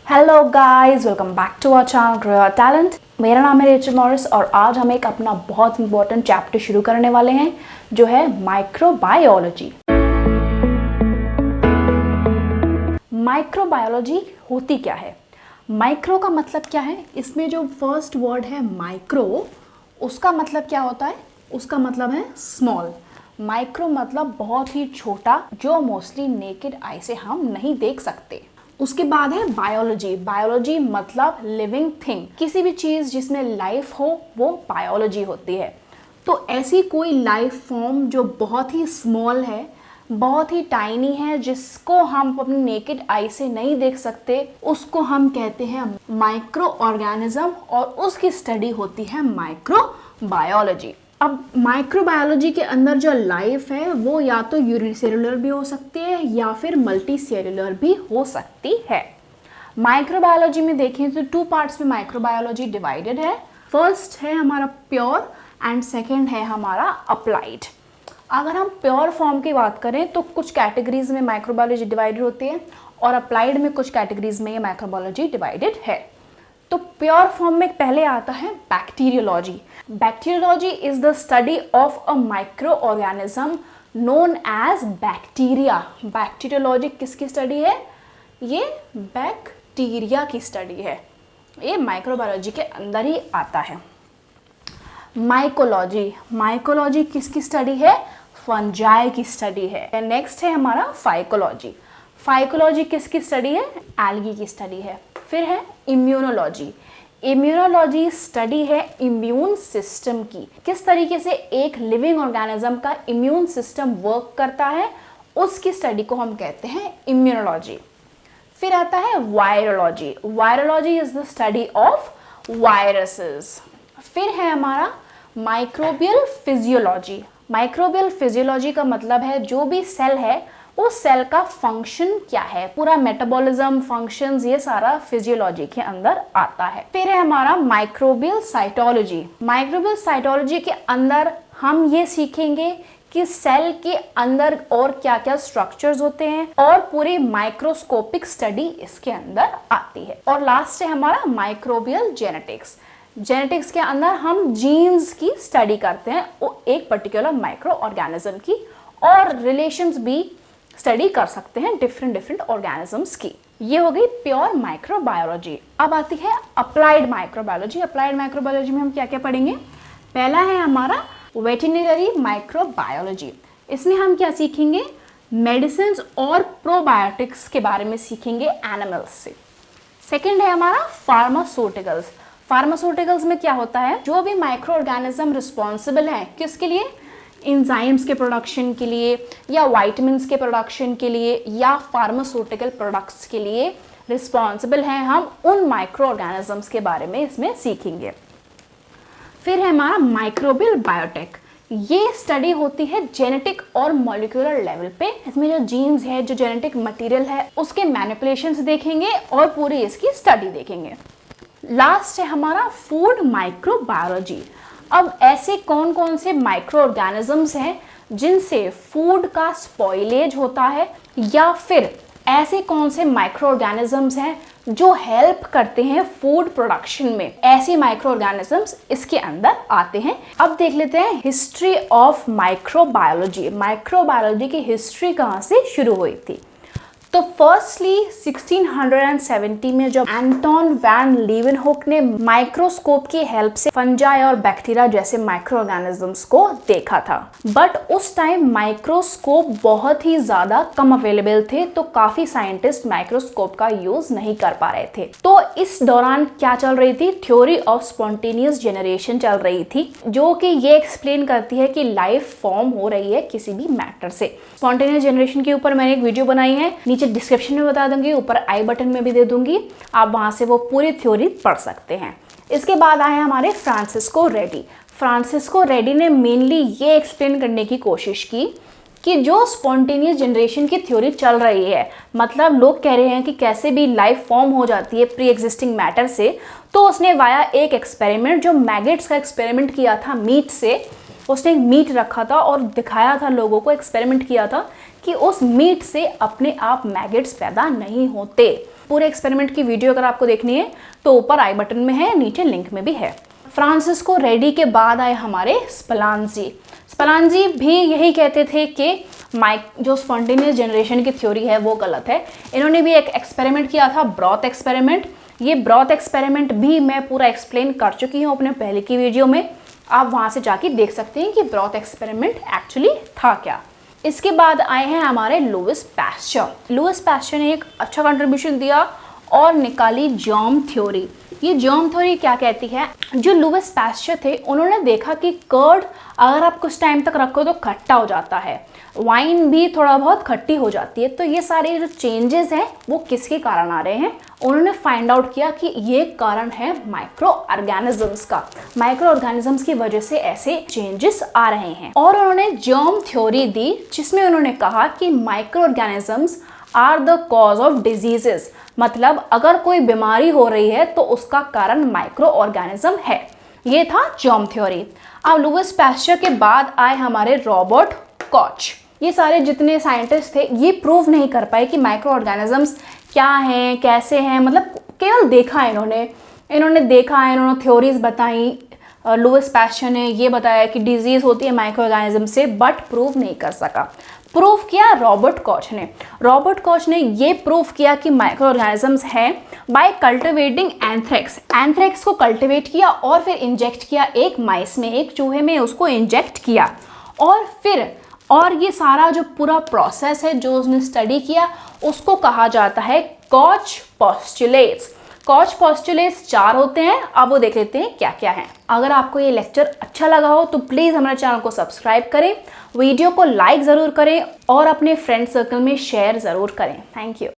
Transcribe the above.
Hello guys, welcome back to our channel grow your talent. मेरा नाम है Rachel Morris और आज हम एक अपना बहुत इंपॉर्टेंट चैप्टर शुरू करने वाले हैं जो है माइक्रोबायोलॉजी। माइक्रोबायोलॉजी होती क्या है? माइक्रो का मतलब क्या है? इसमें जो फर्स्ट वर्ड है माइक्रो, उसका मतलब क्या होता है? उसका मतलब है स्मॉल। माइक्रो मतलब बहुत ही छोटा, जो मोस्टली नेकेड आई से हम नहीं देख सकते। उसके बाद है बायोलॉजी। बायोलॉजी मतलब लिविंग थिंग, किसी भी चीज़ जिसमें लाइफ हो वो बायोलॉजी होती है। तो ऐसी कोई लाइफ फॉर्म जो बहुत ही स्मॉल है, बहुत ही टाइनी है, जिसको हम अपनी नेकेड आई से नहीं देख सकते, उसको हम कहते हैं माइक्रो ऑर्गेनिज्म और उसकी स्टडी होती है माइक्रोबायोलॉजी। अब माइक्रोबायोलॉजी के अंदर जो लाइफ है वो या तो यूनिसेलुलर भी हो सकती है या फिर मल्टी सेलुलर भी हो सकती है। माइक्रोबायोलॉजी में देखें तो टू पार्ट्स में माइक्रोबायोलॉजी डिवाइडेड है। फर्स्ट है हमारा प्योर एंड सेकंड है हमारा अप्लाइड। अगर हम प्योर फॉर्म की बात करें तो कुछ कैटेगरीज में माइक्रोबायोलॉजी डिवाइडेड होती है और अप्लाइड में कुछ कैटेगरीज में ये माइक्रोबायोलॉजी डिवाइडेड है। तो प्योर फॉर्म में पहले आता है bacteriology. Bacteriology is the study of a micro organism known as bacteria. Bacteriology किसकी स्टडी है? ये बैक्टीरिया की स्टडी है। ये माइक्रोबायोलॉजी के अंदर ही आता है। माइकोलॉजी। माइकोलॉजी किसकी स्टडी है? फंजाई की स्टडी है। नेक्स्ट है हमारा फाइकोलॉजी। फाइकोलॉजी किसकी स्टडी है? एल्गी की स्टडी है। फिर है इम्यूनोलॉजी। इम्यूनोलॉजी स्टडी है इम्यून सिस्टम की, किस तरीके से एक लिविंग ऑर्गेनिज्म का इम्यून सिस्टम वर्क करता है, उसकी स्टडी को हम कहते हैं इम्यूनोलॉजी। फिर आता है virology. Virology is the study of viruses. फिर है हमारा माइक्रोबियल फिजियोलॉजी। माइक्रोबियल फिजियोलॉजी का मतलब है जो भी सेल है उस सेल का फंक्शन क्या है, पूरा मेटाबॉलिज्म, फंक्शंस, ये सारा फिजियोलॉजी के अंदर आता है। फिर है हमारा माइक्रोबियल साइटोलॉजी। माइक्रोबियल साइटोलॉजी के अंदर हम ये सीखेंगे कि सेल के अंदर और क्या क्या स्ट्रक्चर्स होते हैं और पूरी माइक्रोस्कोपिक स्टडी इसके अंदर आती है। और लास्ट है हमारा माइक्रोबियल जेनेटिक्स। जेनेटिक्स के अंदर हम जीन्स की स्टडी करते हैं एक पर्टिकुलर माइक्रो ऑर्गेनिज्म की, और रिलेशंस भी स्टडी कर सकते हैं डिफरेंट ऑर्गेनिजम्स की। ये हो गई प्योर माइक्रोबायोलॉजी। अब आती है अप्लाइड माइक्रोबायोलॉजी। अप्लाइड माइक्रोबायोलॉजी में हम क्या क्या पढ़ेंगे? पहला है हमारा वेटरनरी माइक्रोबायोलॉजी। इसमें हम क्या सीखेंगे? मेडिसिन और प्रोबायोटिक्स के बारे में सीखेंगे एनिमल्स से। सेकेंड है हमारा फार्मास्यूटिकल्स। फार्मास्यूटिकल्स में क्या होता है? जो भी माइक्रो ऑर्गेनिज्म रिस्पॉन्सिबल है किसके लिए? एंजाइम्स के प्रोडक्शन के लिए, या वाइटामिन्स के प्रोडक्शन के लिए, या फार्मास्यूटिकल प्रोडक्ट्स के लिए रिस्पॉन्सिबल हैं, हम उन माइक्रो ऑर्गेनिजम्स के बारे में इसमें सीखेंगे। फिर है हमारा माइक्रोबियल बायोटेक। ये स्टडी होती है जेनेटिक और मॉलिक्यूलर लेवल पे। इसमें जो जीन्स है, जो जेनेटिक मटेरियल है, उसके मैनिपुलेशंस देखेंगे और पूरी इसकी स्टडी देखेंगे। लास्ट है हमारा फूड माइक्रोबायोलॉजी। अब ऐसे कौन कौन से माइक्रो ऑर्गेनिजम्स हैं जिनसे फूड का स्पॉइलेज होता है, या फिर ऐसे कौन से माइक्रो ऑर्गेनिजम्स हैं जो हेल्प करते हैं फूड प्रोडक्शन में, ऐसे माइक्रो ऑर्गेनिजम्स इसके अंदर आते हैं। अब देख लेते हैं हिस्ट्री ऑफ माइक्रोबायोलॉजी। माइक्रोबायोलॉजी की हिस्ट्री कहाँ से शुरू हुई थी? तो फर्स्टली 1670 में जब एंटोन वैन लीवेनहुक ने माइक्रोस्कोप की हेल्प से फंजाई और बैक्टीरिया जैसे माइक्रो ऑर्गेनिजम्स को देखा था, बट उस टाइम माइक्रोस्कोप बहुत ही ज्यादा कम अवेलेबल थे, तो काफी साइंटिस्ट माइक्रोस्कोप का यूज नहीं कर पा रहे थे। तो इस दौरान क्या चल रही थी? थ्योरी ऑफ स्पॉन्टेनियस जनरेशन चल रही थी, जो कि ये एक्सप्लेन करती है कि लाइफ फॉर्म हो रही है किसी भी मैटर से। स्पॉन्टेनियस जनरेशन के ऊपर मैंने एक वीडियो बनाई है, नीचे डिस्क्रिप्शन में बता दूंगी, ऊपर आई बटन में भी दे दूंगी, आप वहां से वो पूरी थ्योरी पढ़ सकते हैं। इसके बाद आए हमारे फ्रांसिस्को रेडी। फ्रांसिस्को रेडी ने मेनली ये एक्सप्लेन करने की कोशिश की कि जो स्पॉन्टेनियस जनरेशन की थ्योरी चल रही है, मतलब लोग कह रहे हैं कि कैसे भी लाइफ फॉर्म हो जाती है प्री एग्जिस्टिंग मैटर से, तो उसने वाया एक एक्सपेरिमेंट, जो मैगेट्स का एक्सपेरिमेंट किया था मीट से, उसने एक मीट रखा था और दिखाया था लोगों को, एक्सपेरिमेंट किया था कि उस मीट से अपने आप मैगेट्स पैदा नहीं होते। पूरे एक्सपेरिमेंट की वीडियो अगर आपको देखनी है तो ऊपर आई बटन में है, नीचे लिंक में भी है। फ्रांसिस्को रेडी के बाद आए हमारे स्पलांजी। स्पलांजी भी यही कहते थे कि जो स्पॉन्टेनियस जनरेशन की थ्योरी है वो गलत है। इन्होंने भी एक एक्सपेरिमेंट किया था, ब्रॉथ एक्सपेरिमेंट। ये ब्रॉथ एक्सपेरिमेंट भी मैं पूरा एक्सप्लेन कर चुकी हूँ अपने पहले की वीडियो में, आप वहाँ से जाके देख सकते हैं कि ब्रॉथ एक्सपेरिमेंट एक्चुअली था क्या। इसके बाद आए हैं हमारे लुईस पास्चर। लुईस पास्चर ने एक अच्छा कंट्रीब्यूशन दिया और निकाली जर्म थ्योरी। ये जर्म थ्योरी क्या कहती है, जो लुईस पास्चर थे उन्होंने देखा कि कर्ड अगर आप कुछ टाइम तक रखो तो खट्टा हो जाता है, वाइन भी थोड़ा बहुत खट्टी हो जाती है। तो ये सारे जो चेंजेस हैं वो किसके कारण आ रहे हैं, उन्होंने फाइंड आउट किया कि ये कारण है माइक्रो ऑर्गेनिजम्स का। माइक्रो ऑर्गेनिजम्स की वजह से ऐसे चेंजेस आ रहे हैं और उन्होंने जर्म थ्योरी दी जिसमें उन्होंने कहा कि micro organisms are the cause of diseases. मतलब अगर कोई बीमारी हो रही है तो उसका कारण माइक्रो ऑर्गेनिज्म है। ये था जर्म थ्योरी। अब लुईस पास्चर के बाद आए हमारे रॉबर्ट कॉच। ये सारे जितने साइंटिस्ट थे ये प्रूव नहीं कर पाए कि माइक्रो ऑर्गेनिजम्स क्या हैं, कैसे हैं, मतलब केवल देखा है इन्होंने देखा है, इन्होंने थ्योरीज बताई। लुईस पास्चर ने ये बताया कि डिजीज होती है माइक्रो ऑर्गेनिज्म से, बट प्रूव नहीं कर सका। प्रूफ किया रॉबर्ट कॉच ने। रॉबर्ट कॉच ने ये प्रूफ किया कि माइक्रो ऑर्गेनिजम्स हैं बाय कल्टिवेटिंग एंथ्रेक्स। एंथ्रेक्स को कल्टिवेट किया और फिर इंजेक्ट किया एक माइस में, एक चूहे में उसको इंजेक्ट किया और ये सारा जो पूरा प्रोसेस है जो उसने स्टडी किया उसको कहा जाता है कॉच पोस्टुलेट्स। कॉच पोस्टुलेट्स 4 होते हैं। अब वो देख लेते हैं क्या क्या है। अगर आपको ये लेक्चर अच्छा लगा हो तो प्लीज़ हमारे चैनल को सब्सक्राइब करें, वीडियो को लाइक ज़रूर करें और अपने फ्रेंड सर्कल में शेयर ज़रूर करें। Thank you.